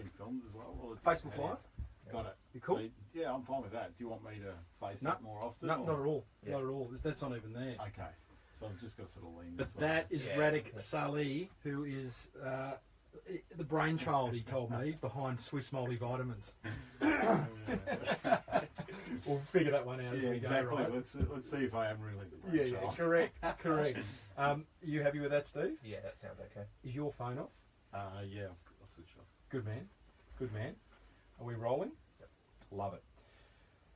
being filmed as well? Or Facebook Live. Got it. You cool? So, yeah, I'm fine with that. Do you want me to face No, it more often? No, or? not at all. Yeah. Not at all. That's not even there. Okay. So I've just got to sort of lean But this way. that is Yeah. Radek Sali, who is the brainchild, he told me, behind Swisse Multivitamins. We'll figure that one out as Yeah, we exactly. go, right? Let's see if I am really the Yeah, brainchild. correct. You happy with that, Steve? Yeah, that sounds okay. Is your phone off? Yeah, I've switched off. Good man. Are we rolling? Yep. Love it.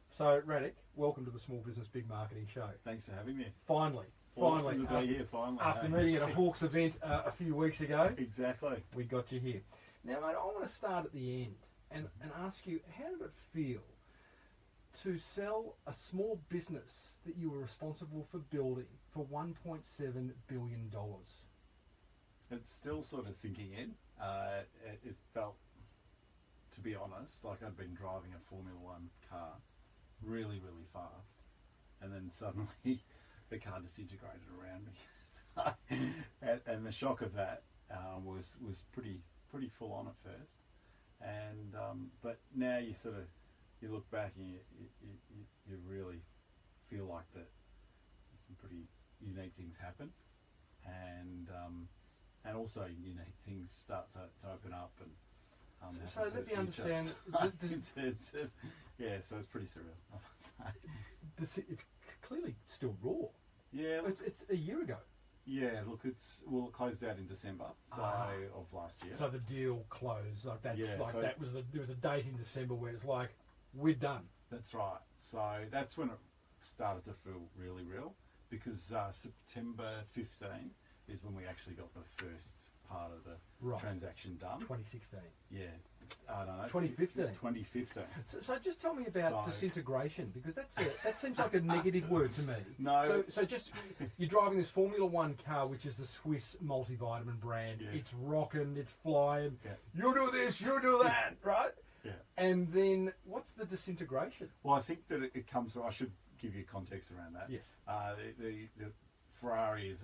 So, Radek, welcome to the Small Business Big Marketing Show. Thanks for having me. Finally, Awesome to be here, finally. after hey. meeting at a Hawks event a few weeks ago, Exactly. we got you here. Now, mate, I want to start at the end and ask you, how did it feel to sell a small business that you were responsible for building for $1.7 billion? It's still sort of sinking in. It felt, to be honest, like I'd been driving a Formula One car really, really fast, and then suddenly the car disintegrated around me. and the shock of that was pretty full on at first. And but now you look back and you really feel like that some pretty unique things happen, and also unique things start to open up and. So let me understand. In terms of, yeah, so it's pretty surreal, I would say. It's clearly still raw. Yeah, look, It's a year ago. yeah. Look, it closed out in December of last year. So the deal closed. Like that's Yeah, so- that was there was a date in December where it's like we're done. That's right. So that's when it started to feel really real, because September 15 is when we actually got the first part of the transaction done. 2016. Yeah, I don't know. 2015. 2015. So just tell me about So- disintegration, because that seems like a negative word to me. No. So just you're driving this Formula One car, which is the Swisse Multivitamin brand. Yeah. It's rocking, it's flying. Yeah. You do this, you do that, right? Yeah. And then what's the disintegration? Well, I think that it comes from. I should give you context around that. Yes. The Ferrari is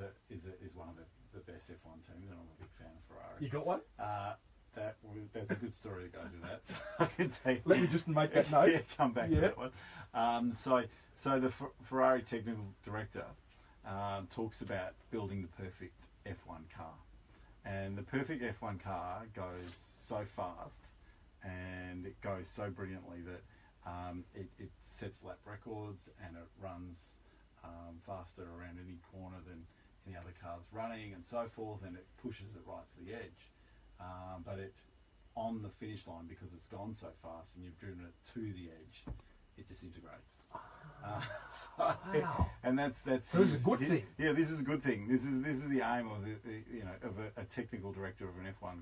one of the best F1 teams, and I'm a big fan of Ferrari. You got one? There's a good story that goes with that. So I can tell you. Let me just make that note. Yeah, come back to that one. So the Ferrari technical director talks about building the perfect F1 car, and the perfect F1 car goes so fast and it goes so brilliantly that it sets lap records, and it runs faster around any corner than any other cars running, and so forth, and it pushes it right to the edge. But it, on the finish line, because it's gone so fast and you've driven it to the edge, it disintegrates. Wow. And that's So this is a good thing. Yeah, this is a good thing. This is the aim of a technical director of an F1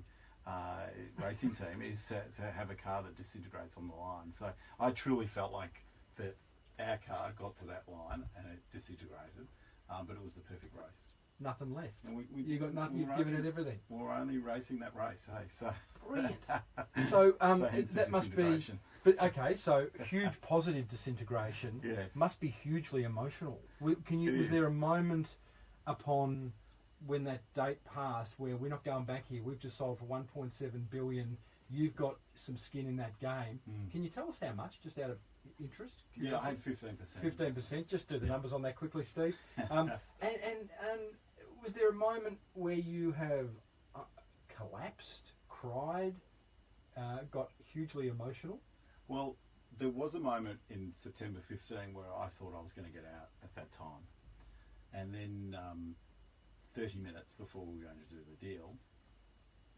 racing team, is to have a car that disintegrates on the line. So I truly felt like that our car got to that line and it disintegrated, but it was the perfect race. Nothing left. And You got nothing. You've given it everything. We're only racing that race, hey. So Brilliant. So hence the that must be. disintegration. But okay, so huge positive disintegration Yes. must be hugely emotional. Can you? It Was there is. a moment upon when that date passed where we're not going back here? We've just sold for 1.7 billion. You've got some skin in that game. Can you tell us how much, just out of interest? Yeah, I had 15%. 15%. Just do the numbers on that quickly, Steve. And was there a moment where you have collapsed, cried, got hugely emotional? Well, there was a moment in September 15 where I thought I was going to get out at that time. And then 30 minutes before we were going to do the deal,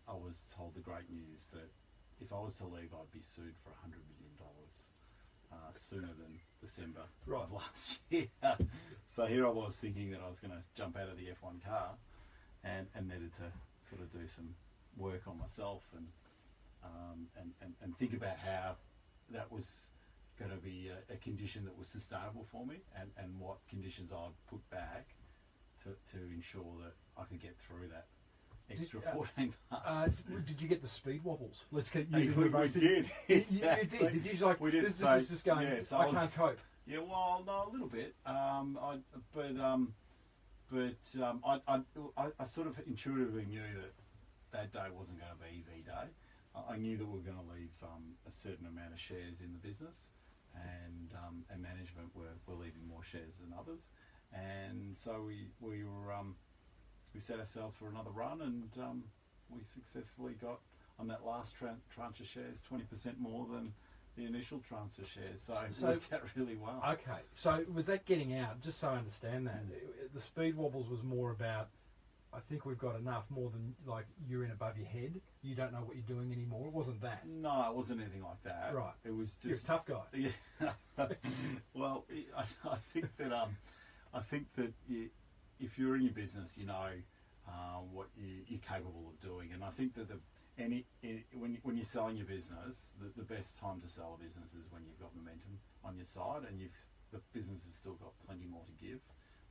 I was told the great news that if I was to leave, I'd be sued for $100 million sooner than December of last year. So here I was thinking that I was going to jump out of the F1 car and needed to sort of do some work on myself and think about how that was going to be a condition that was sustainable for me, and what conditions I'd put back to ensure that I could get through that extra 14 months. Did you get the speed wobbles? Let's get We using the racing. did. You did. Did you like, We did. this So, is just going, yeah, so I can't cope. Yeah, well, no, a little bit. I sort of intuitively knew that day wasn't going to be the day. I knew that we were going to leave a certain amount of shares in the business, and management were leaving more shares than others, and so we set ourselves for another run, and we successfully got on that last tranche of shares 20% more than the initial tranche of shares, so it worked out really well. Okay, so was that getting out, just so I understand that, the speed wobbles was more about, I think we've got enough, more than like you're in above your head, you don't know what you're doing anymore? It wasn't that? No, it wasn't anything like that. Right. It was just... You're a tough guy. Yeah. Well, I think that if you're in your business, you know what you're capable of doing, and I think that when you're selling your business, the best time to sell a business is when you've got momentum on your side and the business has still got plenty more to give,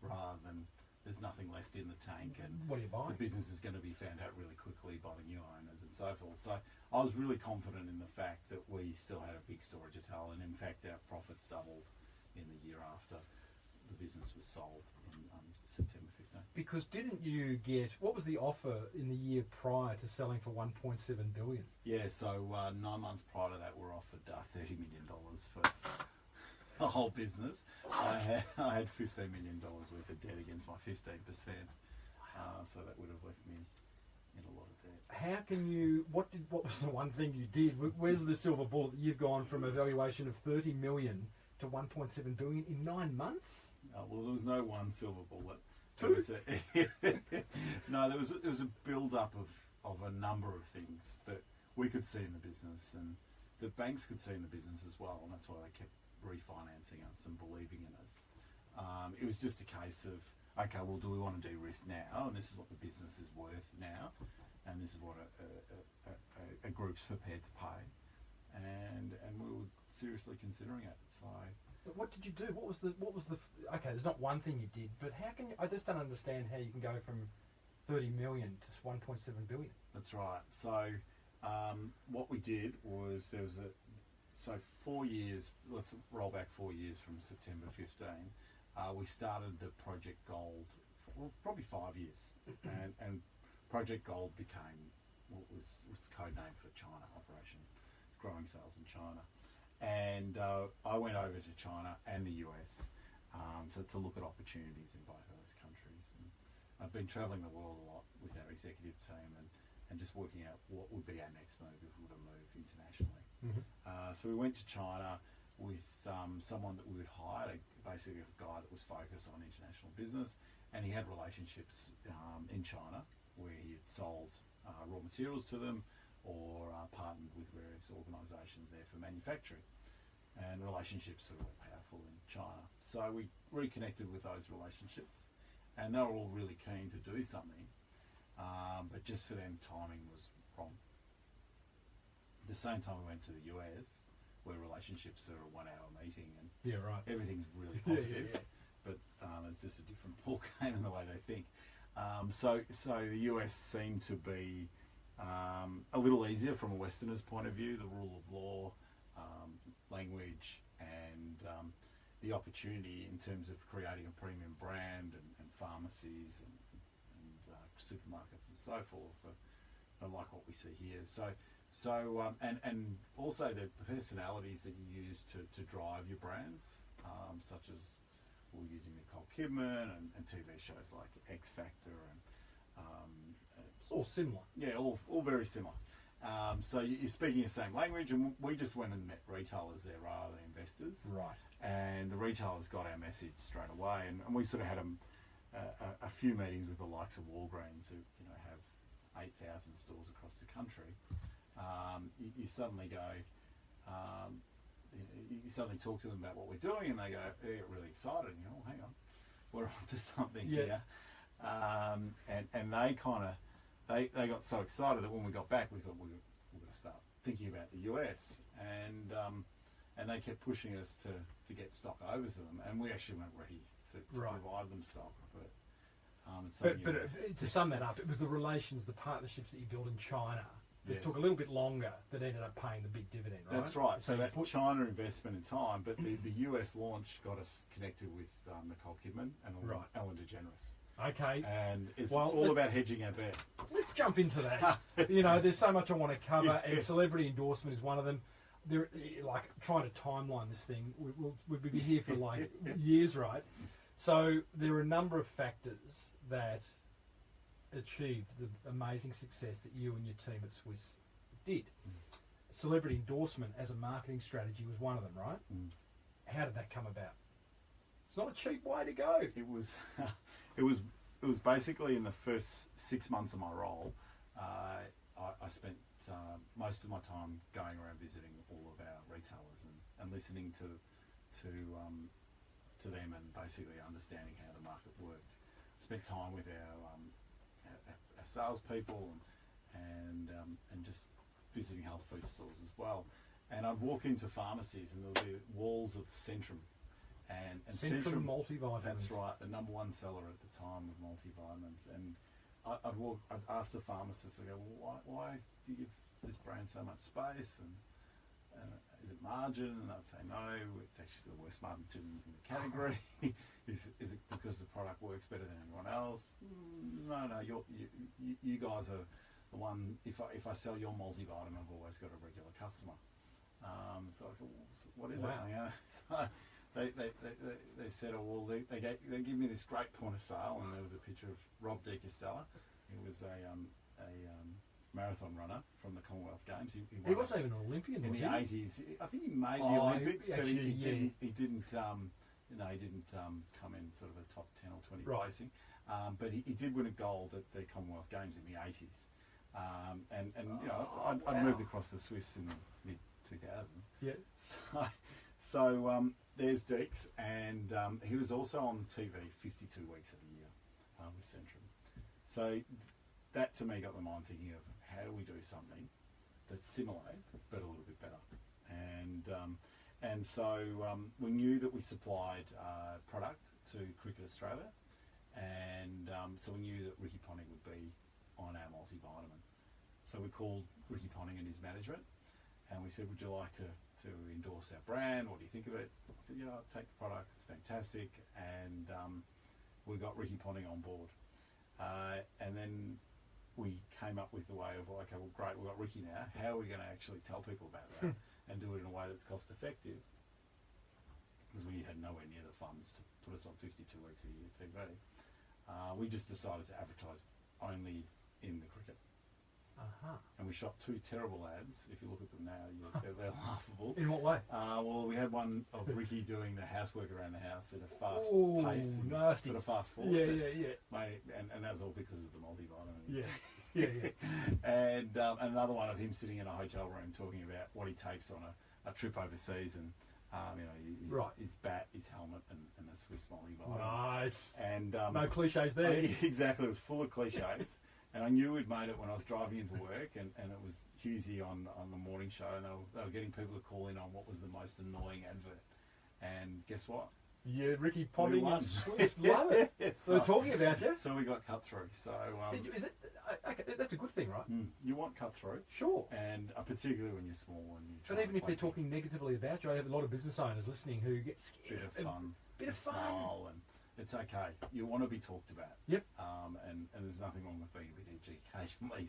rather than there's nothing left in the tank and what are you buying? The business is going to be found out really quickly by the new owners and so forth. So I was really confident in the fact that we still had a big story to tell, and in fact our profits doubled in the year after the business was sold in September 15. Because didn't you get, what was the offer in the year prior to selling for 1.7 billion? Yeah, so 9 months prior to that, we're offered $30 million for the whole business. I had $15 million worth of debt against my 15%, so that would have left me in a lot of debt. How can you? What was the one thing you did? Where's the silver bullet that you've gone from a valuation of 30 million to 1.7 billion in 9 months? Well, there was no one silver bullet. Two? No, there was a build-up of a number of things that we could see in the business, and the banks could see in the business as well, and that's why they kept refinancing us and believing in us. It was just a case of, okay, well, do we want to de-risk now? And this is what the business is worth now, and this is what a group's prepared to pay, and we were seriously considering it. So. But what did you do? What was the? Okay, there's not one thing you did, but how can you? I just don't understand how you can go from 30 million to 1.7 billion. That's right. So what we did was so 4 years. Let's roll back 4 years from September 15. We started the Project Gold, probably 5 years, and Project Gold became what was code name for China operation, growing sales in China. And I went over to China and the US to look at opportunities in both of those countries. And I've been travelling the world a lot with our executive team and just working out what would be our next move if we were to move internationally. Mm-hmm. So we went to China with someone that we had hired, basically a guy that was focused on international business, and he had relationships in China where he had sold raw materials to them, or partnered with various organisations there for manufacturing. And relationships are all powerful in China. So we reconnected with those relationships, and they were all really keen to do something, but just for them timing was wrong. At the same time we went to the US, where relationships are a 1 hour meeting and Yeah, right. everything's really positive, but it's just a different ball game in the way they think. So the US seemed to be a little easier from a Westerner's point of view, the rule of law, language, and the opportunity in terms of creating a premium brand and pharmacies and supermarkets and so forth are like what we see here. And also the personalities that you use to drive your brands, such as we're using Nicole Kidman and TV shows like X Factor and It's all similar. Yeah, all very similar. So you're speaking the same language, and we just went and met retailers there rather than investors. Right. And the retailers got our message straight away, and we sort of had a few meetings with the likes of Walgreens, who have 8,000 stores across the country. You suddenly go, you suddenly talk to them about what we're doing, and they get really excited. And you go, oh, hang on, we're onto something here. And they kind of. They got so excited that when we got back, we thought we were going to start thinking about the US, and they kept pushing us to get stock over to them, and we actually weren't ready to provide them stock. But to sum that up, it was the relations, the partnerships that you built in China that took a little bit longer that ended up paying the big dividend, right? That's right. So that China investment in time, but the US launch got us connected with Nicole Kidman and Ellen DeGeneres. Okay. And it's Well, all about hedging our bet. Let's jump into that. There's so much I want to cover, and celebrity endorsement is one of them. Like trying to timeline this thing, we'd be here for like years, right? So there are a number of factors that achieved the amazing success that you and your team at Swisse did. Celebrity endorsement as a marketing strategy was one of them, right? How did that come about? It's not a cheap way to go. It was, it was basically in the first 6 months of my role. I spent most of my time going around visiting all of our retailers and listening to them and basically understanding how the market worked. Spent time with our salespeople and just visiting health food stores as well. And I'd walk into pharmacies and there would be walls of Centrum. And Centrum Multivitamins. That's right, the number one seller at the time of multivitamins. And I'd ask the pharmacist, I go, well, why do you give this brand so much space? And is it margin? And I'd say, no, it's actually the worst margin in the category. Is it because the product works better than anyone else? No, you guys are the one. If I sell your multivitamin, I've always got a regular customer. So I go, what is it? So they said, oh, well, they give me this great point of sale, and there was a picture of Rob de Castella. He was a marathon runner from the Commonwealth Games. He wasn't even an Olympian, in was the he? 80s. I think he made the Olympics, but actually, he didn't come in sort of a top 10 or 20 placing. But he did win a gold at the Commonwealth Games in the 80s. I'd moved across the Swisse in the mid 2000s. Yeah. So there's Deeks, and he was also on TV 52 weeks of the year with Centrum. So that to me got the mind thinking of how do we do something that's similar but a little bit better. And so we knew that we supplied product to Cricket Australia, and so we knew that Ricky Ponting would be on our multivitamin. So we called Ricky Ponting and his management, and we said, would you like to endorse our brand? What do you think of it? I said, yeah, I'll take the product, it's fantastic. And we got Ricky Ponting on board. And then we came up with the way of, okay, well, great, we've got Ricky now. How are we going to actually tell people about that and do it in a way that's cost effective? Because we had nowhere near the funds to put us on 52 weeks a year TV. We just decided to advertise only in the cricket. And we shot 2 terrible ads. If you look at them now, they're laughable. In what way? Well, we had one of Ricky doing the housework around the house at a fast pace, nasty. sort of fast forward. Yeah. Mate, and that was all because of the multivitamins. Yeah. And another one of him sitting in a hotel room talking about what he takes on a trip overseas, and his bat, his helmet, and a Swisse multivitamin. Nice. And no cliches there. Exactly, it was full of cliches. And I knew we'd made it when I was driving into work, and it was Hughesy on the morning show, and they were getting people to call in on what was the most annoying advert. And guess what? Yeah, Ricky Ponting and Swisse, love it. So they're talking about you. So we got cut through. So is it? Okay, that's a good thing, right? You want cut through, sure. And particularly when you're small and you. But even if they're talking negatively about you, I have a lot of business owners listening who get scared. Bit of fun. Bit of fun. Smile, and it's okay. You want to be talked about. Yep. And there's nothing wrong with being a bit edgy occasionally.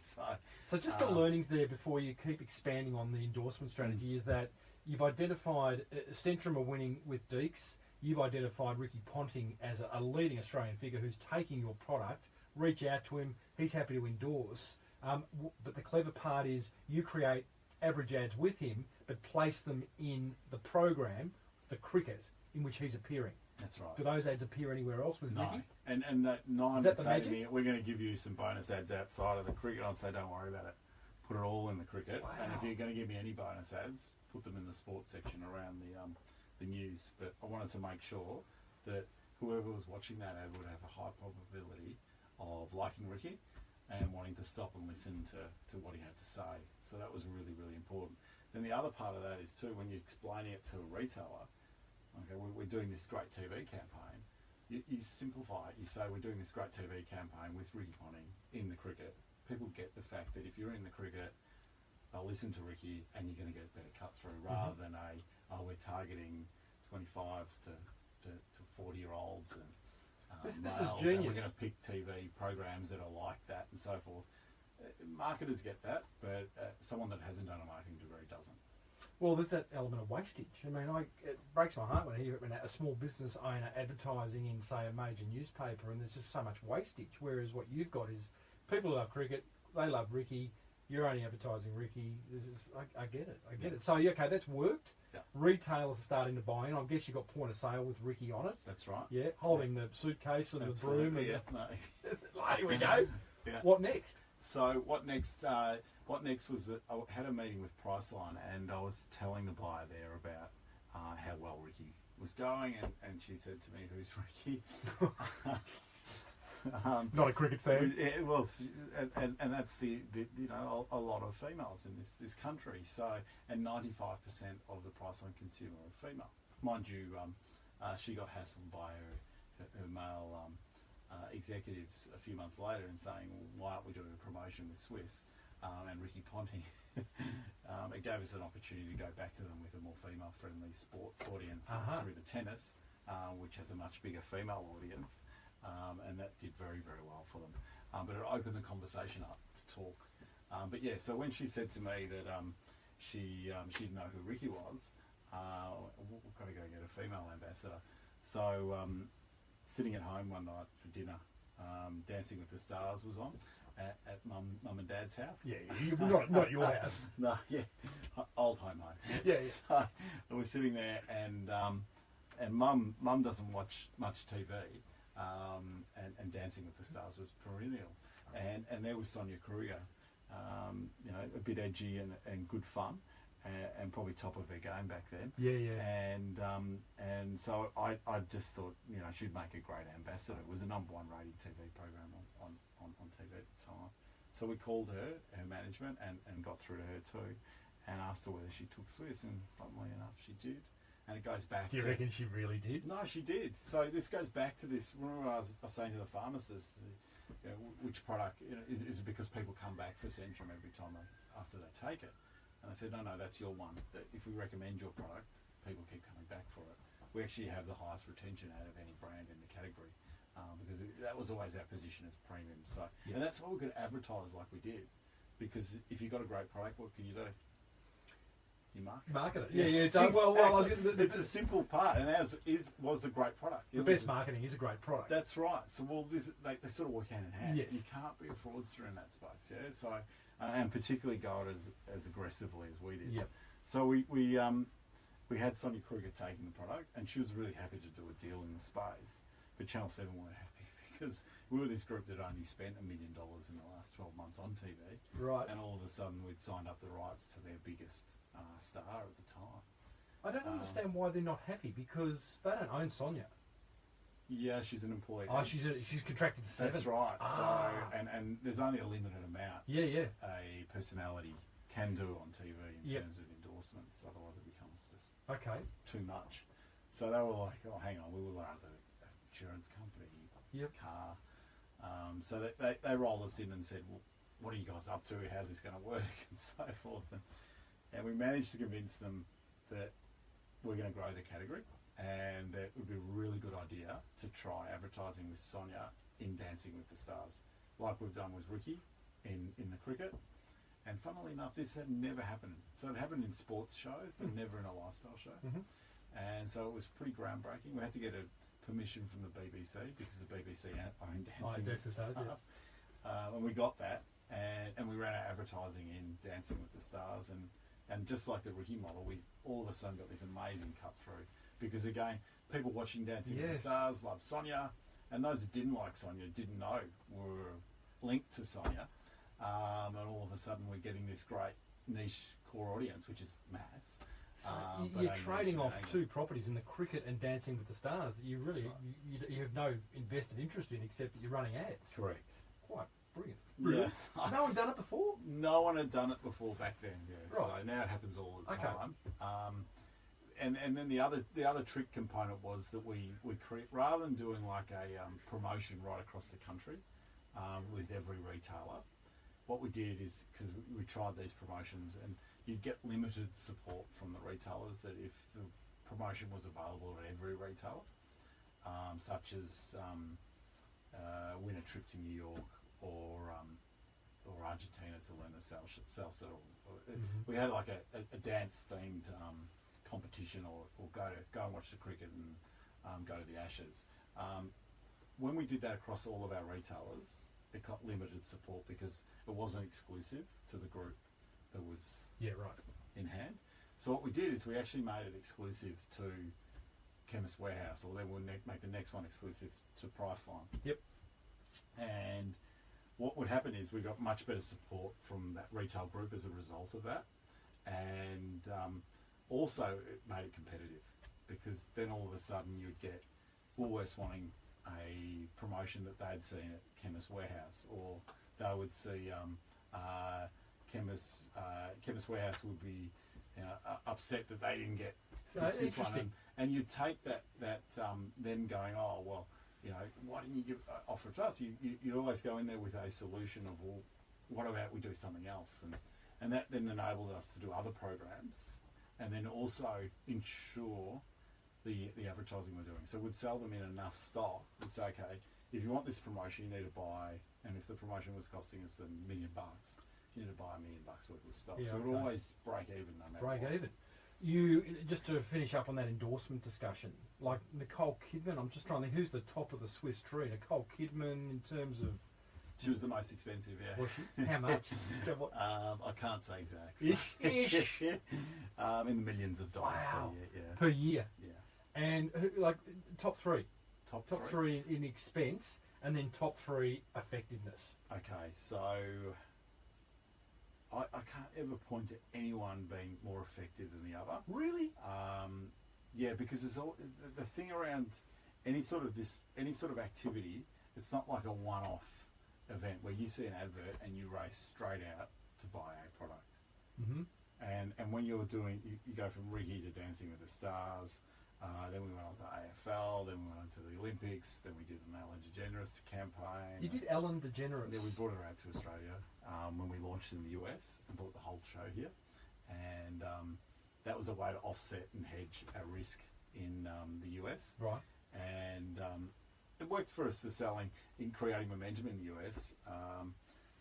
So just the learnings there before you keep expanding on the endorsement strategy is that you've identified Centrum are winning with Deeks. You've identified Ricky Ponting as a leading Australian figure who's taking your product. Reach out to him. He's happy to endorse. But the clever part is you create average ads with him, but place them in the program, the cricket, in which he's appearing. That's right. Do those ads appear anywhere else with Ricky? And that 9 is that would the say magic? to me, we're going to give you some bonus ads outside of the cricket. I'd say, don't worry about it. Put it all in the cricket. Wow. And if you're going to give me any bonus ads, put them in the sports section around the news. But I wanted to make sure that whoever was watching that ad would have a high probability of liking Ricky and wanting to stop and listen to what he had to say. So that was really, really important. Then the other part of that is too, when you're explaining it to a retailer, okay, we're doing this great TV campaign. You simplify it. You say we're doing this great TV campaign with Ricky Ponting in the cricket. People get the fact that if you're in the cricket, they'll listen to Ricky and you're going to get a better cut through rather than we're targeting 25s to 40-year-olds and This is males, and genius. we're going to pick TV programs that are like that and so forth. Marketers get that, but someone that hasn't done a marketing degree doesn't. Well, there's that element of wastage. I mean, it breaks my heart when I hear it when a small business owner advertising in, say, a major newspaper, and there's just so much wastage. Whereas what you've got is people love cricket, they love Ricky. You're only advertising Ricky. I get it. I get it. So, okay, that's worked. Yeah. Retailers are starting to buy in. I guess you've got point of sale with Ricky on it. That's right. Yeah, holding the suitcase and Absolutely, the broom. yeah, no. Here we go. Yeah. What next? So what next? What next was that I had a meeting with Priceline, and I was telling the buyer there about how well Ricky was going, and she said to me, "Who's Ricky?" Not a cricket fan. Yeah, well, and that's the you know a lot of females in this country. So, and 95% of the Priceline consumer are female. Mind you, she got hassled by her male executives a few months later and saying, well, "Why aren't we doing a promotion with Swisse and Ricky Ponting?" It gave us an opportunity to go back to them with a more female-friendly sport audience through the tennis, which has a much bigger female audience. And that did very, very well for them. But it opened the conversation up to talk. But yeah, so when she said to me that she didn't know who Ricky was, we've got to go get a female ambassador. So sitting at home one night for dinner, Dancing with the Stars was on at mum and dad's house. Yeah, not your house. No, yeah, old home. Yeah. So we're sitting there, and mum doesn't watch much TV. And Dancing with the Stars was perennial, and there was Sonia Kruger, you know, a bit edgy and good fun, and probably top of her game back then. Yeah. And so I just thought, you know, she'd make a great ambassador. It was the #1 rated TV program on TV at the time. So we called her management, and got through to her too, and asked her whether she took Swisse, and funnily enough, she did. And it goes back. Do you reckon she really did? No, she did. So this goes back to this. Remember, I was saying to the pharmacist, you know, which product, you know, is it because people come back for Centrum every time after they take it? And I said, no, that's your one. That if we recommend your product, people keep coming back for it. We actually have the highest retention out of any brand in the category, because that was always our position as premium. So, and that's why we could advertise like we did, because if you got a great product, what can you do? You market it. Yeah. Exactly. Well, I was it's a simple part, and ours was a great product. The best marketing is a great product. That's right. So, well, they sort of work hand in hand. Yes. You can't be a fraudster in that space, yeah. So, and particularly go it as aggressively as we did. Yep. So we had Sonia Kruger taking the product, and she was really happy to do a deal in the space. But Channel 7 weren't happy because we were this group that only spent $1 million in the last 12 months on TV. Right. And all of a sudden, we'd signed up the rights to their biggest star at the time. I don't understand why they're not happy, because they don't own Sonia. Yeah, she's an employee. Oh, she's contracted to 7. That's right. So and there's only a limited amount. Yeah. A personality can do on TV in terms of endorsements. Otherwise, it becomes just too much. So they were like, "Oh, hang on, we will run the insurance company, car." So they rolled us in and said, "Well, what are you guys up to? How's this going to work?" and so forth. And we managed to convince them that we're going to grow the category, and that it would be a really good idea to try advertising with Sonia in Dancing with the Stars, like we've done with Ricky in the cricket. And funnily enough, this had never happened. So it happened in sports shows, but never in a lifestyle show. Mm-hmm. And so it was pretty groundbreaking. We had to get a permission from the BBC, because the BBC owned Dancing with the Stars. And we got that, and we ran our advertising in Dancing with the Stars, and just like the Ricky model, we all of a sudden got this amazing cut through, because again, people watching Dancing with the Stars loved Sonia, and those that didn't like Sonia didn't know were linked to Sonia, and all of a sudden we're getting this great niche core audience, which is mass. So you're trading off two properties in the cricket and Dancing with the Stars that you really you have no invested interest in, except that you're running ads. Correct. Quite brilliant. Yeah. No one done it before? No one had done it before back then, yeah. Right. So now it happens all the time. And then the other trick component was that we create, rather than doing like a promotion right across the country with every retailer, what we did is, because we tried these promotions, and you'd get limited support from the retailers, that if the promotion was available at every retailer, such as win a trip to New York or Argentina to learn the salsa. We had like a dance themed competition, or go and watch the cricket and go to the Ashes. When we did that across all of our retailers, it got limited support because it wasn't exclusive to the group that was in hand. So what we did is we actually made it exclusive to Chemist Warehouse, or then we'll make the next one exclusive to Priceline. Yep. And what would happen is we got much better support from that retail group as a result of that, and also it made it competitive, because then all of a sudden you'd get Woolworths wanting a promotion that they'd seen at Chemist Warehouse, or they would see Chemist Warehouse would be upset that they didn't get this one, and you take that them going, oh well, why didn't you offer it to us? You always go in there with a solution of, well, what about we do something else, and that then enabled us to do other programs, and then also ensure the advertising we're doing. So we'd sell them in enough stock. We'd say, okay, if you want this promotion, you need to buy, and if the promotion was costing us $1 million, you need to buy $1 million worth of stock. So it would always break even no matter what. Even. You, just to finish up on that endorsement discussion, like Nicole Kidman, I'm just trying to think, who's the top of the Swiss tree? Nicole Kidman in terms of... She was the most expensive, yeah. Was she? How much? I can't say exact. Ish. In the millions of dollars per year. Yeah. And like top three. Top three in expense, and then top three effectiveness. Okay, so I can't ever point to anyone being more effective than the other. Really? Yeah, because there's the thing around any sort of activity. It's not like a one-off event where you see an advert and you race straight out to buy a product. Mm-hmm. And when you're doing, you go from Ricky to Dancing with the Stars. Then we went on to AFL. Then we went on to the Olympics. Then we did an Ellen DeGeneres campaign. You did Ellen DeGeneres. Yeah, we brought her out to Australia when we launched in the US and brought the whole show here, and that was a way to offset and hedge our risk in the US. Right. And it worked for us, the selling in creating momentum in the US,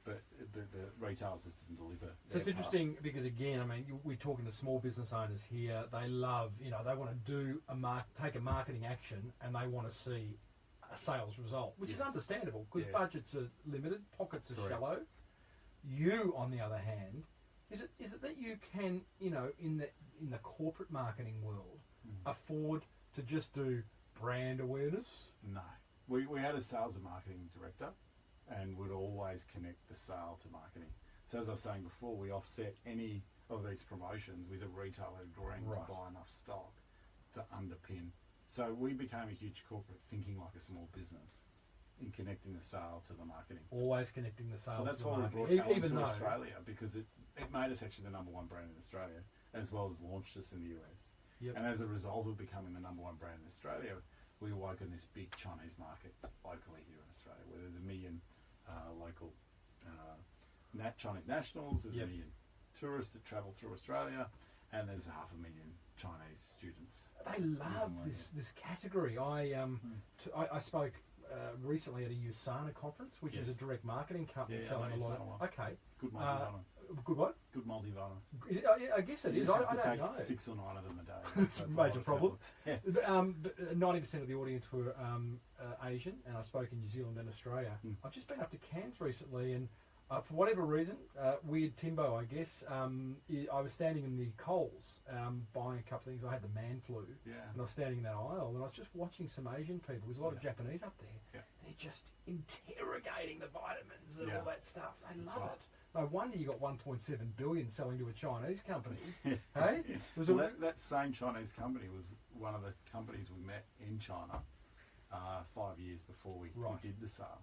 but the retailers just didn't deliver. So it's interesting because, again, I mean, we're talking to small business owners here. They love, they want to do take a marketing action, and they want to see a sales result, which is understandable because budgets are limited, pockets are shallow. You, on the other hand, is it that you can, in the corporate marketing world, afford to just do brand awareness? No. We had a sales and marketing director, and would always connect the sale to marketing. So as I was saying before, we offset any of these promotions with a retailer agreeing to buy enough stock to underpin. So we became a huge corporate thinking like a small business in connecting the sale to the marketing. Always connecting the sale to the marketing. So that's why we brought Ellen to Australia, because it made us actually the #1 brand in Australia, as well as launched us in the US. Yep. And as a result of becoming the #1 brand in Australia, we awoke in this big Chinese market locally here in Australia, where there's 1 million local Chinese nationals, there's 1 million tourists that travel through Australia, and there's 500,000 Chinese students. They love this category. I spoke recently at a USANA conference, which is a direct marketing company selling a lot of... Okay. Good multivitamin. Good what? Good multivitamin. I guess it is. I don't take know. 6 or 9 of them a day. That's a major problem. Yeah. But 90% of the audience were Asian, and I spoke in New Zealand and Australia. I've just been up to Cairns recently, and for whatever reason, weird Timbo, I guess, I was standing in the Coles buying a couple of things. I had the man flu, and I was standing in that aisle, and I was just watching some Asian people. There's a lot of Japanese up there. And they're just interrogating the vitamins and all that stuff. They love it. No wonder you got 1.7 billion selling to a Chinese company. Hey, that same Chinese company was one of the companies we met in China 5 years before we did the sale.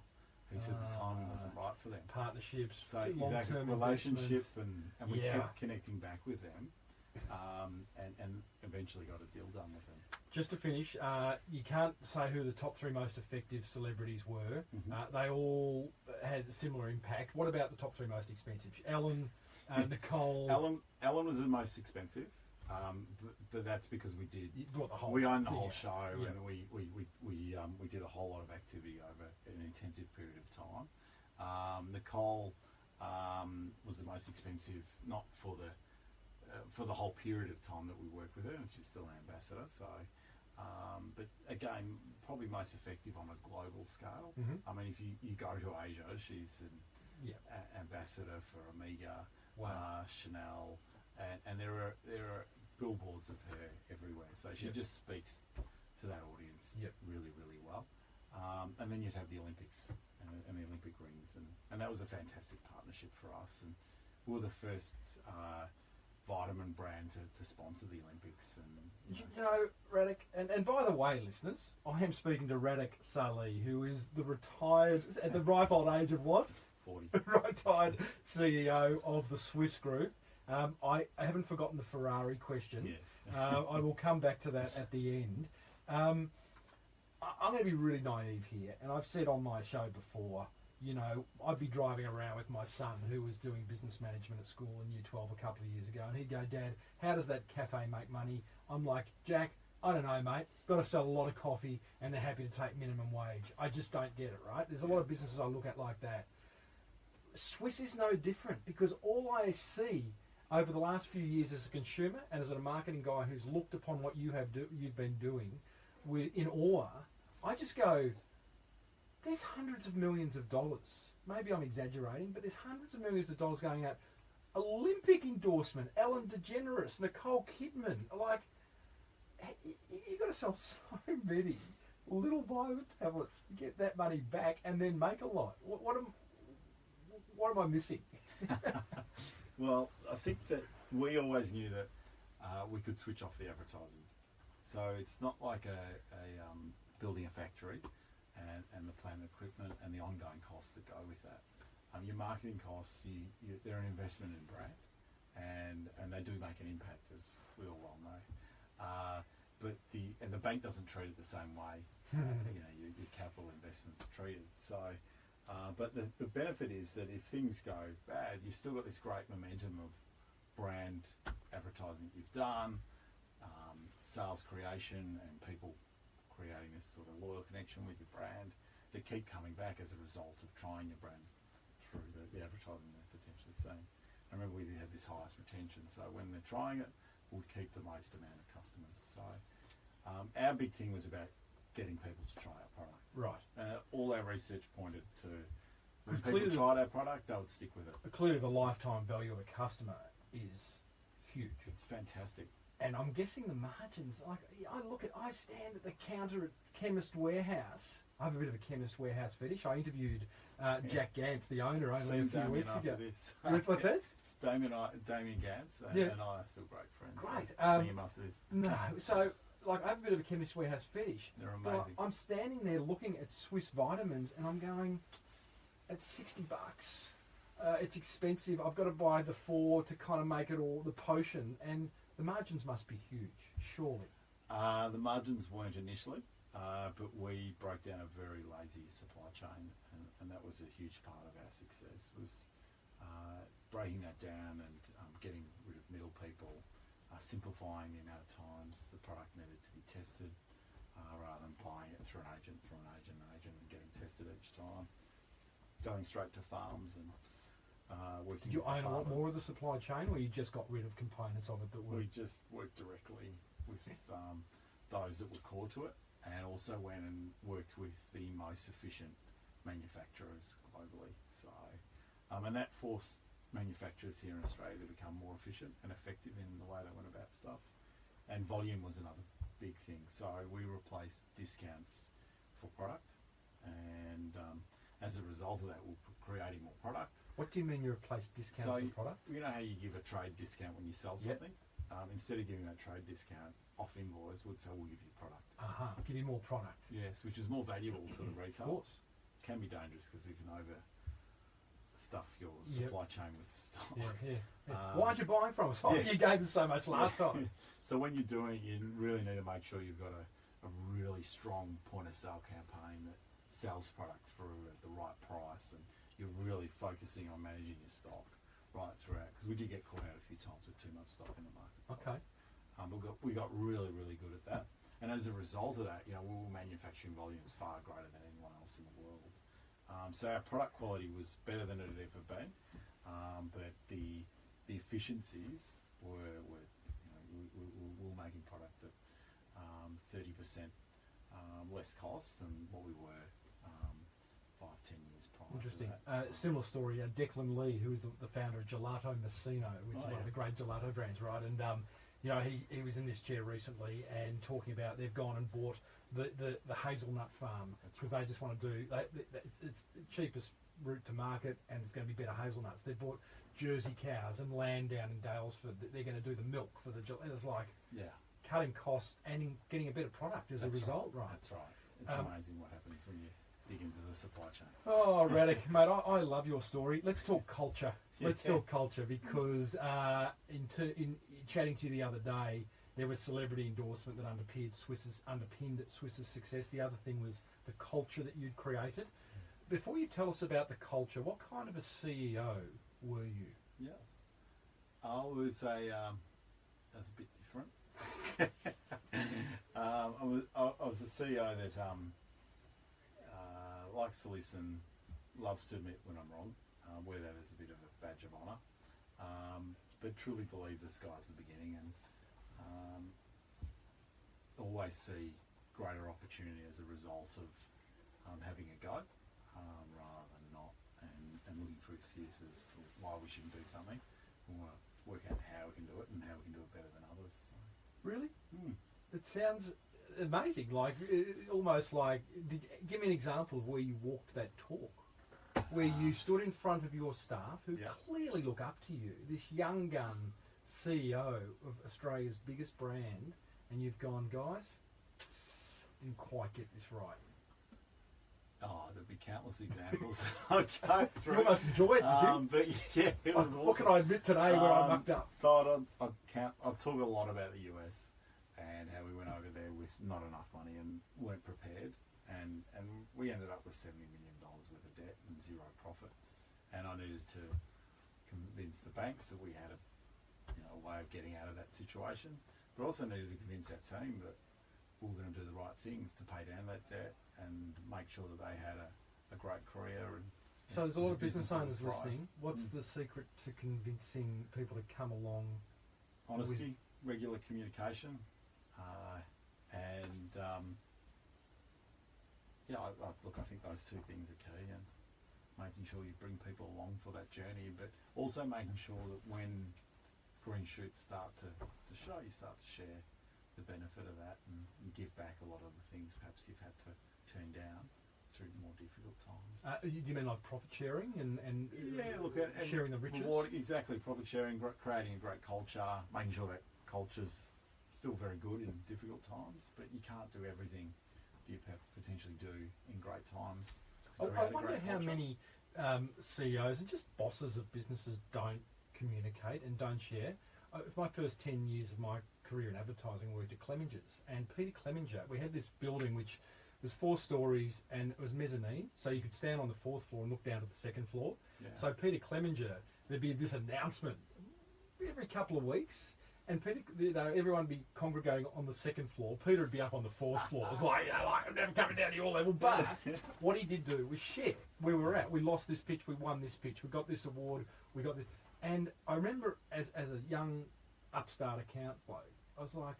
Who said the timing wasn't right for them. Partnerships, so exactly, relationship, and we kept connecting back with them, and eventually got a deal done with them. Just to finish, you can't say who the top 3 most effective celebrities were. They all had a similar impact. What about the top 3 most expensive? Ellen, Nicole. Ellen was the most expensive. but that's because we did. You brought the whole. We owned the whole yeah, show, yeah. and we did a whole lot of activity over an intensive period of time. Nicole was the most expensive, not for the whole period of time that we worked with her, and she's still an ambassador. So, but again, probably most effective on a global scale. Mm-hmm. I mean, if you go to Asia, she's an ambassador for Omega, Wow. Chanel, and there are billboards of her everywhere. So she just speaks to that audience really, really well. And then you'd have the Olympics and the Olympic rings, and that was a fantastic partnership for us. And we were the first vitamin brand to sponsor the Olympics. And You know, Radek, and by the way, listeners, I am speaking to Radek Sali, who is the retired, at the ripe old age of what? 40. Retired CEO of the Swisse Group. I haven't forgotten the Ferrari question. Yeah. I will come back to that at the end. I'm going to be really naive here, and I've said on my show before, you know, I'd be driving around with my son who was doing business management at school in Year 12 a couple of years ago, and he'd go, "Dad, how does that cafe make money?" I'm like, "Jack, I don't know, mate. Got to sell a lot of coffee, and they're happy to take minimum wage." I just don't get it, right? There's a lot of businesses I look at like that. Swisse is no different, because all I see over the last few years as a consumer and as a marketing guy who's looked upon what you've been doing in awe, I just go, there's hundreds of millions of dollars. Maybe I'm exaggerating, but there's hundreds of millions of dollars going out. Olympic endorsement, Ellen DeGeneres, Nicole Kidman. Like, you got to sell so many little vitamin tablets to get that money back and then make a lot. What am I missing? Well, I think that we always knew that we could switch off the advertising. So it's not like building a factory and the plant equipment and the ongoing costs that go with that. Your marketing costs, they're an investment in brand, and they do make an impact, as we all well know. But the bank doesn't treat it the same way. You know, your capital investment's treated. So. But the benefit is that if things go bad, you've still got this great momentum of brand advertising that you've done, sales creation, and people creating this sort of loyal connection with your brand that keep coming back as a result of trying your brand through the advertising they're potentially seeing. I remember we had this highest retention, so when they're trying it, we'll keep the most amount of customers. So our big thing was about getting people to try our product. Right. All our research pointed to when people tried our product, they would stick with it. Clearly, the lifetime value of a customer is huge. It's fantastic. And I'm guessing the margins, like, I stand at the counter at Chemist Warehouse. I have a bit of a Chemist Warehouse fetish. I interviewed Jack Gantz, the owner, only a few weeks ago. What's that? It's Damien Gantz and I are still great friends. Great. So seeing him after this. No, so, like, I have a bit of a Chemist Warehouse fetish. They're amazing. But I'm standing there looking at Swisse vitamins, and I'm going, it's $60. It's expensive. I've got to buy the 4 to kind of make it all, the potion, and the margins must be huge, surely. The margins weren't initially, but we broke down a very lazy supply chain, and that was a huge part of our success, was breaking that down and getting rid of middle people, simplifying the amount of times the product needed to be tested, rather than buying it through an agent, and getting tested each time, going straight to farms and working. Did you with own a lot farmers. more of the supply chain, or you just got rid of components of it that were? We just worked directly with those that were core to it, and also went and worked with the most efficient manufacturers globally. So, and that forced manufacturers here in Australia to become more efficient and effective in the way they went about stuff. And volume was another big thing. So we replaced discounts for product, and as a result of that, we're creating more product. What do you mean you replace discounts for product? You know how you give a trade discount when you sell something? Instead of giving that trade discount off invoice, we'd say we'll give you product. Give you more product. Yes, which is more valuable to the retailer. Of course. Can be dangerous because you can overstuff your supply chain with stock. Why aren't you buying from us? You gave us so much last time. So when you're doing it, you really need to make sure you've got a really strong point of sale campaign that sells product through at the right price, and you're really focusing on managing your stock right throughout, because we did get caught out a few times with too much stock in the market. Okay. we got really, really good at that. And as a result of that, we were manufacturing volumes far greater than anyone else in the world. So our product quality was better than it had ever been, but the efficiencies were we were making product at 30% less cost than what we were 5-10 years prior. Interesting. To that. Similar story. Declan Lee, who is the founder of Gelato Messina, which is one of the great gelato brands, right? And he was in this chair recently and talking about they've gone and bought the hazelnut farm because they just want to do it's the cheapest route to market and it's going to be better hazelnuts. They bought Jersey cows and land down in Dalesford. They're going to do the milk for the and it's like cutting costs and getting a better product as a result, right? That's right. It's amazing what happens when you dig into the supply chain. Oh, Radek, mate, I love your story. Let's talk culture. Let's talk culture because in chatting to you the other day, there was celebrity endorsement that underpinned Swisse's success. The other thing was the culture that you'd created. Before you tell us about the culture, what kind of a CEO were you? Yeah, I was a bit different. I was a CEO that likes to listen, loves to admit when I'm wrong, wear that as a bit of a badge of honour, but truly believe the sky's the beginning and always see greater opportunity as a result of having a go rather than not, and looking for excuses for why we shouldn't do something. We want to work out how we can do it and how we can do it better than others. So. Really? It sounds amazing. Like almost like. Give me an example of where you walked that talk, where you stood in front of your staff who clearly look up to you. This young gun CEO of Australia's biggest brand, and you've gone, guys, didn't quite get this right. Oh, there'd be countless examples I'd go through. You almost enjoy it, did you? But yeah, it was awesome. What can I admit today where I mucked up? So I'll talk a lot about the US and how we went over there with not enough money and weren't prepared, and we ended up with $70 million worth of debt and zero profit. And I needed to convince the banks that we had a way of getting out of that situation, but also needed to convince our team that we were going to do the right things to pay down that debt and make sure that they had a great career. And so there's a lot of business owners listening. What's the secret to convincing people to come along? Honesty, regular communication, and look, I think those two things are key, and making sure you bring people along for that journey, but also making sure that when green shoots start to show, you start to share the benefit of that and give back a lot of the things perhaps you've had to turn down through more difficult times. You mean like profit sharing and sharing the riches? Exactly, profit sharing, creating a great culture, making sure that culture's still very good in difficult times, but you can't do everything you potentially do in great times. I wonder how many CEOs and just bosses of businesses don't communicate and don't share. My first 10 years of my career in advertising worked at Clemenger's, and Peter Clemenger, we had this building which was 4 stories and it was mezzanine, so you could stand on the 4th floor and look down to the 2nd floor. So Peter Clemenger, there'd be this announcement every couple of weeks, and Peter, everyone would be congregating on the 2nd floor. Peter would be up on the 4th floor. It was like, I'm never coming down to your level. But what he did do was share where we were at. We lost this pitch, we won this pitch, we got this award, we got this. And I remember as a young upstart account bloke, I was like,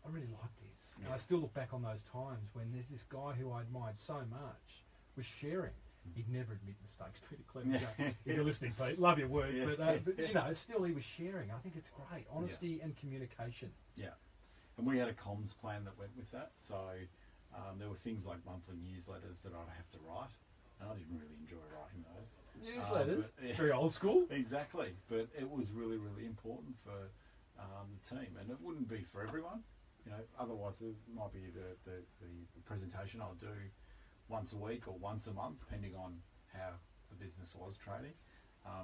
I really like this. And I still look back on those times when there's this guy who I admired so much was sharing. He'd never admit mistakes, Peter Clemenger. If you're listening, Pete, love your work. But still he was sharing. I think it's great. Honesty and communication. Yeah. And we had a comms plan that went with that. So there were things like monthly newsletters that I'd have to write. And I didn't really enjoy writing those. Newsletters? Very old school. Exactly. But it was really, really important for the team. And it wouldn't be for everyone. Otherwise it might be the presentation I'll do once a week or once a month, depending on how the business was trading.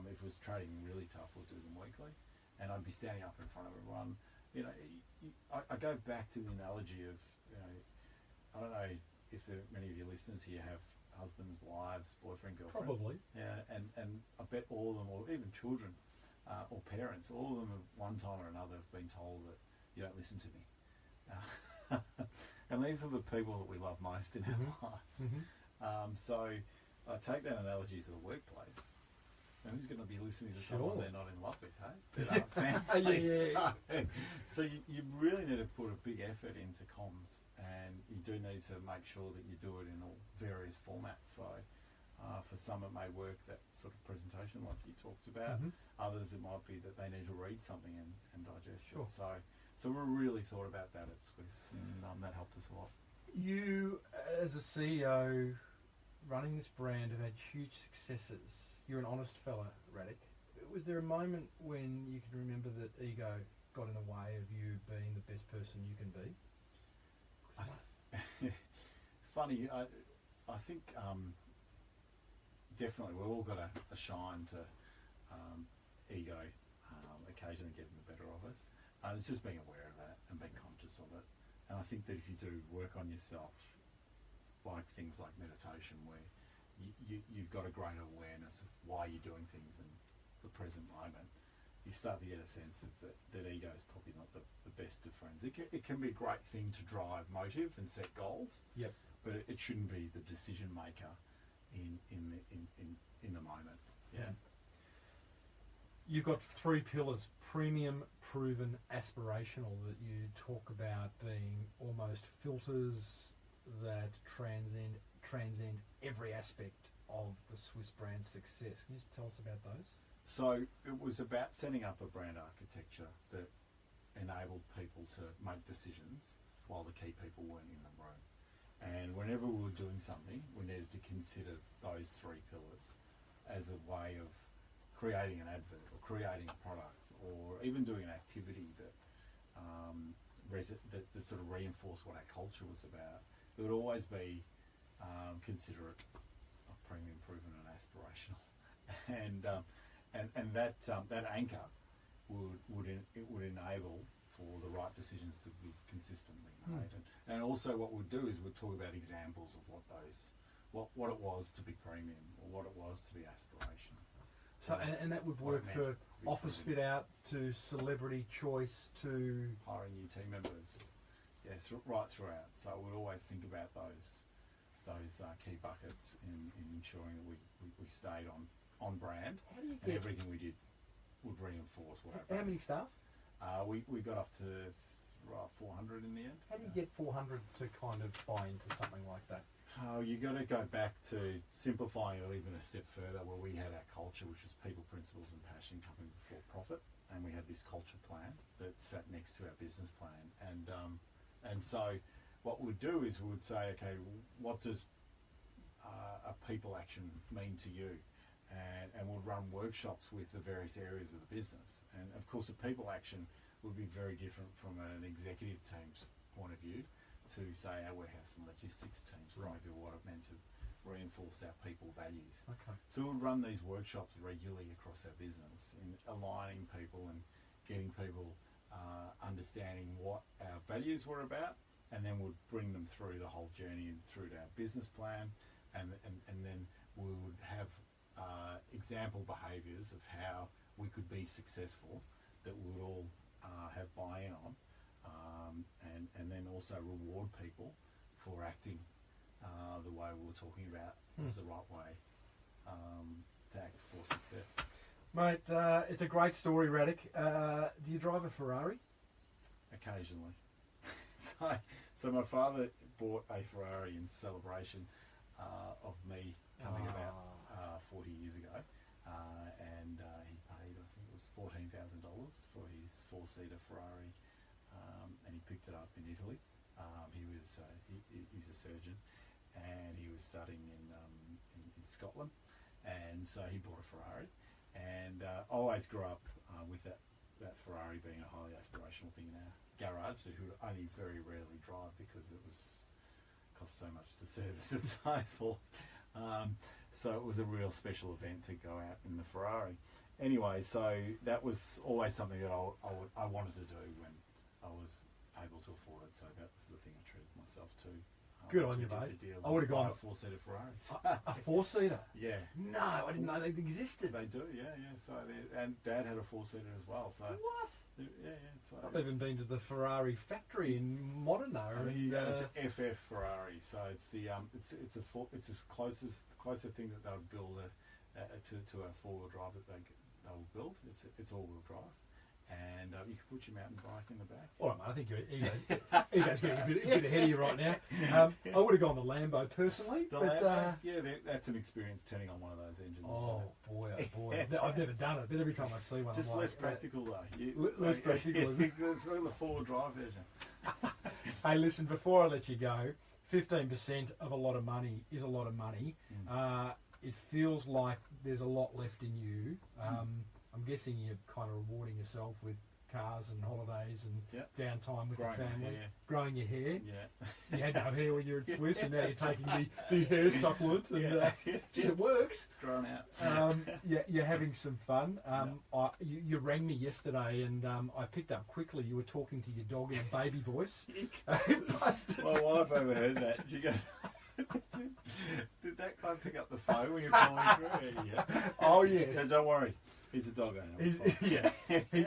If it was trading really tough, we'll do them weekly. And I'd be standing up in front of everyone. I go back to the analogy of, I don't know if many of your listeners here have husbands, wives, boyfriend, girlfriends. Probably. Yeah, and I bet all of them, or even children or parents, all of them at one time or another have been told that you don't listen to me. And these are the people that we love most in our lives. So I take that analogy to the workplace. And who's going to be listening to someone they're not in love with, hey? That aren't family. So you really need to put a big effort into comms, and you do need to make sure that you do it in all various formats. So for some it may work, that sort of presentation like you talked about. Others it might be that they need to read something and digest it. So we really thought about that at Swisse, and that helped us a lot. You, as a CEO running this brand, have had huge successes. You're an honest fella, Radek. Was there a moment when you can remember that ego got in the way of you being the best person you can be? Funny, I think definitely we've all got a shine to ego occasionally getting the better of us. It's just being aware of that and being conscious of it. And I think that if you do work on yourself, like things like meditation, where you've got a greater awareness of why you're doing things in the present moment, you start to get a sense of that ego is probably not the best of friends. It can be a great thing to drive motive and set goals, but it shouldn't be the decision maker in the moment. You've got 3 pillars: premium, proven, aspirational, that you talk about being almost filters that transcend every aspect of the Swisse brand success. Can you just tell us about those? So it was about setting up a brand architecture that enabled people to make decisions while the key people weren't in the room. And whenever we were doing something, we needed to consider those 3 pillars as a way of creating an advert or creating a product or even doing an activity that sort of reinforced what our culture was about. It would always be considerate of premium, proven and aspirational. And that anchor would enable for the right decisions to be consistently made. And also what we'll do is we'll talk about examples of what it was to be premium or what it was to be aspirational. So and that would work for office fit out to celebrity choice to hiring new team members, right throughout. So we'll always think about those key buckets in ensuring that we stayed on brand. How do you and everything we did would reinforce what our brand. How many staff? We got up to 400 in the end. How do you get 400 to kind of buy into something like that? You got to go back to simplifying it even a step further, where we had our culture, which was people, principles and passion coming before profit, and we had this culture plan that sat next to our business plan. And so what we'd do is we would say, okay, what does a people action mean to you? And we'll run workshops with the various areas of the business. And of course, a people action would be very different from an executive team's point of view to, say, our warehouse and logistics teams, point of view, what it meant to reinforce our people values. So we'll run these workshops regularly across our business in aligning people and getting people understanding what our values were about, and then we'll bring them through the whole journey and through to our business plan, and then we would have example behaviours of how we could be successful that we would all have buy-in on, and then also reward people for acting the way we were talking about was the right way to act for success. Mate, it's a great story, Radek. Do you drive a Ferrari? Occasionally. So my father bought a Ferrari in celebration of me coming about 40 years ago, and he paid, I think it was $14,000 for his 4-seater Ferrari, and he picked it up in Italy. He's a surgeon, and he was studying in Scotland, and so he bought a Ferrari, and I always grew up with that Ferrari being a highly aspirational thing in our garage that he would only very rarely drive because it cost so much to service and so forth. So it was a real special event to go out in the Ferrari. Anyway, so that was always something that I wanted to do when I was able to afford it. So that was the thing I treated myself to Good on once you, we did mate. the deal, I would've was buy gone- a four-seater Ferrari. A four-seater? Yeah. No, I didn't know they existed. They do, yeah. So and Dad had a four-seater as well. So What? yeah. So I've even been to the Ferrari factory in Modena. And, it's an FF Ferrari, so it's the it's the closest thing that they'll build to a four-wheel drive that they'll build. It's all-wheel drive, and you can put your mountain bike in the back. All right, mate, I think your ego's getting a bit ahead of you right now. I would have gone the Lambo personally. Lambo, that's an experience turning on one of those engines. Oh boy, I've never done it, but every time I see one, Just I'm less like, practical though. less practical, is it? It's really the four-wheel drive version. Hey, listen, before I let you go, 15% of a lot of money is a lot of money. It feels like there's a lot left in you. I'm guessing you're kind of rewarding yourself with cars and holidays and downtime with the family, growing your hair. Yeah. You had no hair when you were at Swisse, and now you're taking the hair supplement. And, geez, it works. It's grown out. You're having some fun. You rang me yesterday, and I picked up quickly. You were talking to your dog in a baby voice. My wife overheard that. She goes, "Did that guy pick up the phone when you're calling through?" Yeah. Oh yes. No, don't worry. He's a dog owner.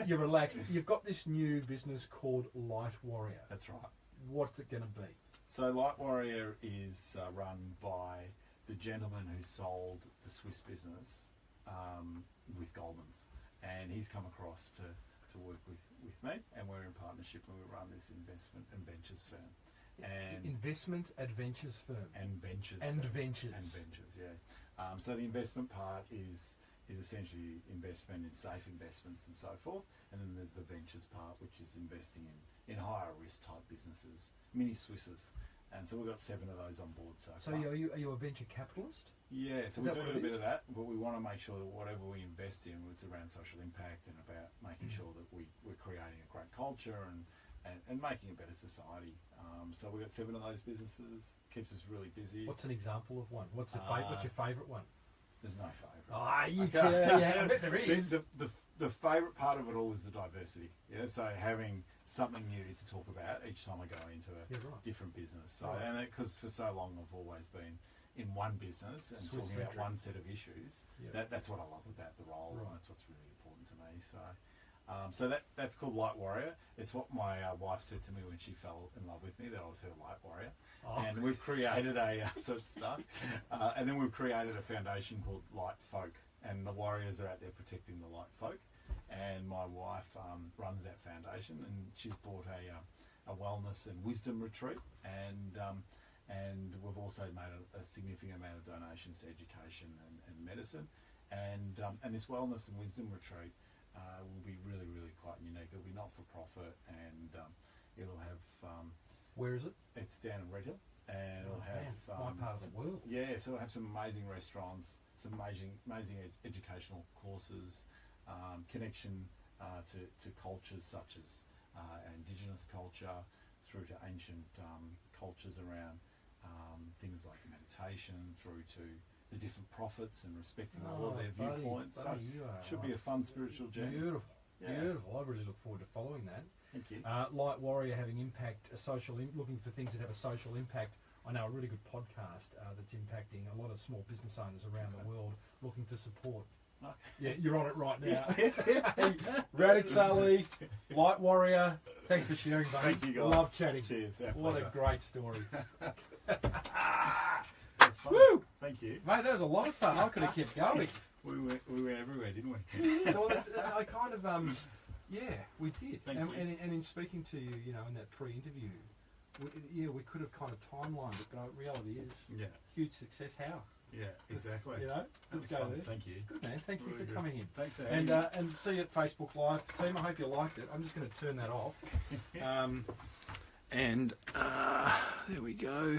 You're relaxed. You've got this new business called Light Warrior. That's right. What's it going to be? So Light Warrior is run by the gentleman who sold the Swisse business with Goldman's, and he's come across to work with me, and we're in partnership, and we run this investment and ventures firm. And investment adventures firm. And ventures. Yeah. So the investment part is essentially investment in safe investments and so forth, and then there's the ventures part, which is investing in higher risk type businesses, mini Swisses, and so we've got 7 of those on board so far. Are you a venture capitalist? Yeah, so we do a bit of that, but we want to make sure that whatever we invest in is around social impact and about making sure that we're creating a great culture and making a better society. So we've got 7 of those businesses, keeps us really busy. What's an example of one? What's your favourite one? There's no favourite. I bet there is. The favourite part of it all is the diversity. Yeah, so having something new to talk about each time I go into a different business. So and because for so long I've always been in one business and talking about one set of issues. That's what I love about the role, and that's what's really important to me. So that's called Light Warrior. It's what my wife said to me when she fell in love with me, that I was her light warrior. And we've created so it's stuck. And then we've created a foundation called Light Folk, and the warriors are out there protecting the light folk. And my wife runs that foundation, and she's bought a wellness and wisdom retreat, and we've also made a significant amount of donations to education and medicine, and this wellness and wisdom retreat will be really, really quite unique. It'll be not for profit, and it'll have. Where is it? It's down in Reid, and it'll have my part of the world. Yeah, so it'll have some amazing restaurants, some amazing educational courses, connection to cultures such as Indigenous culture, through to ancient cultures around things like meditation, through to the different prophets and respecting all of their viewpoints. So it should be a fun spiritual journey. Beautiful. I really look forward to following that. Thank you. Light Warrior having impact, looking for things that have a social impact. I know a really good podcast that's impacting a lot of small business owners around the world, looking for support. Okay. Yeah, you're on it right now. Radek Sali, Light Warrior, thanks for sharing, mate. Thank you, guys. Love chatting. Cheers. What a great story. That's fun. Woo! Thank you. Mate, that was a lot of fun. I could have kept going. We went everywhere, didn't we? Well, I kind of, we did. Thank and, you. and in speaking to you, in that pre-interview, we could have kind of timelined it, but the reality is, huge success. How? Yeah, exactly. Let's go there. Thank you. Good man. Thank you Really for good. coming in. Thanks for having me. And see you at Facebook Live. Team, I hope you liked it. I'm just going to turn that off. There we go.